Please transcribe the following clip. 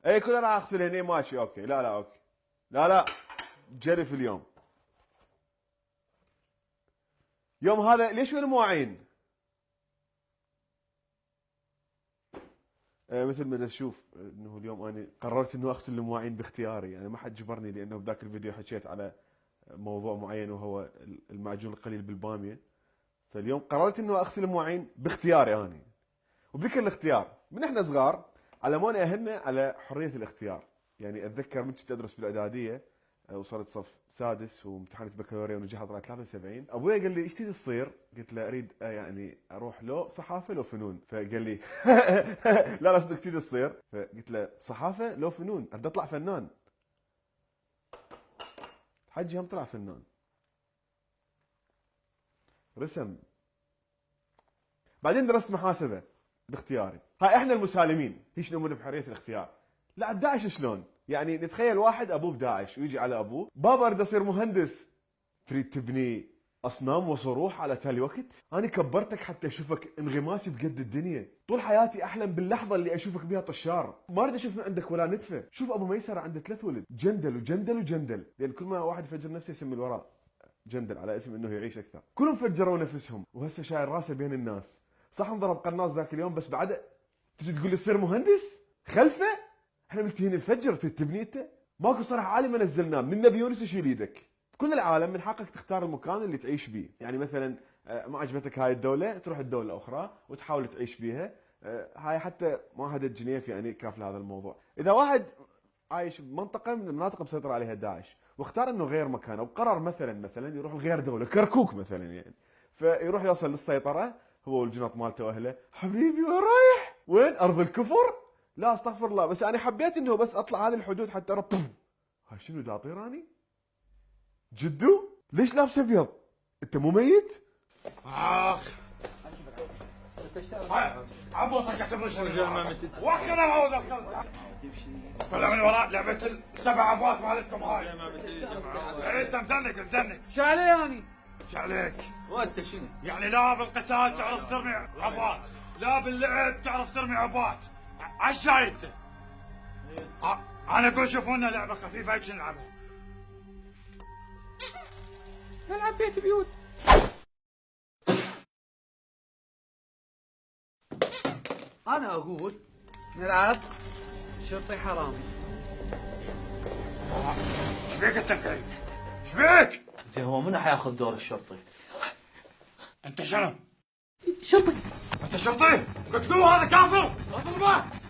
اي كل انا اغسل هني ماشي اوكي. لا لا اوكي. لا لا جرف اليوم. يوم هذا ليش وين المواعين؟ مثل ما تشوف انه اليوم انا قررت انه اغسل المواعين باختياري، يعني ما حد جبرني، لانه بذاك الفيديو حكيت على موضوع معين وهو المعجون القليل بالباميه. فاليوم قررت انه اغسل المواعين باختياري انا. وبذكر الاختيار، من احنا صغار علمونا اهلنا على حريه الاختيار. يعني اتذكر من كنت ادرس بالاعداديه، وصلت صف سادس وامتحنت بكالوريا ونجحت طلعت 73. ابوي قال لي ايش تريد تصير؟ قلت له اريد يعني اروح لو صحافه لو فنون. فقال لي لا لا صدق تريد تصير؟ فقلت له صحافه لو فنون، اريد اطلع فنان. حجي هم طلع فنان، رسم. بعدين درست محاسبه باختياري. هاي احنا المسالمين هي شنو نمون بحريه الاختيار. لا داعش شلون؟ يعني نتخيل واحد ابوه بداعش ويجي على ابوه، بابا اريد اصير مهندس. تريد تبني اصنام وصروح على تالي وقت؟ انا كبرتك حتى اشوفك انغماسي بقد الدنيا. طول حياتي احلم باللحظه اللي اشوفك بها طشار. ما اريد اشوف من عندك ولا نتفه. شوف ابو ميسره عنده 3 ولد، جندل وجندل وجندل، لان كل ما واحد يفجر نفسه يسمي الوراء جندل على اسم انه يعيش اكثر. كلهم فجروا نفسهم وهسه شايل راسه بين الناس. صح انضرب قناص ذاك اليوم، بس بعد تجي تقول لي صير مهندس خلفه. احنا ملتهين نفجر تبني انت. ماكو صرح عالي ما نزلناه من نبي يونس يشيل ايدك. كل العالم من حقك تختار المكان اللي تعيش به. يعني مثلا ما عجبتك هاي الدوله تروح الدوله الاخرى وتحاول تعيش بيها. هاي حتى معاهده جنيف يعني كافله هذا الموضوع. اذا واحد عايش بمنطقه من المناطق مسيطر عليها داعش واختار انه غير مكانه وقرر مثلا يروح لغير دوله كركوك مثلا يعني، فيروح يوصل للسيطره هو والجنط مالته واهله. حبيبي وين رايح؟ وين؟ ارض الكفر؟ لا استغفر الله، بس انا حبيت انه بس اطلع هذه الحدود حتى هاي شنو دا اطير اني؟ جدو؟ ليش لابس ابيض؟ انت مو ميت؟ اخ عبوطك اعتبر وكنا عاوز طلع من وراء لعبه السبع ابوات مالتكم هاي. انت مذنك شو علي اني؟ شو عليك؟ وانت شنو؟ يعني لا بالقتال تعرف ترمي عبات، لا باللعب تعرف ترمي عبات. عش جاي انت؟ انا اقول شوفوا لنا لعبه خفيفه هيك نلعبها. نلعب بيت بيوت. انا اقول نلعب شرطي حرامي. ايش بيك انت كيف؟ ايش بيك؟ زين هو منو حياخذ دور الشرطي؟ انت شنو؟ شرطي. انت شرطي؟ قتلوه هذا كافر! اضربه!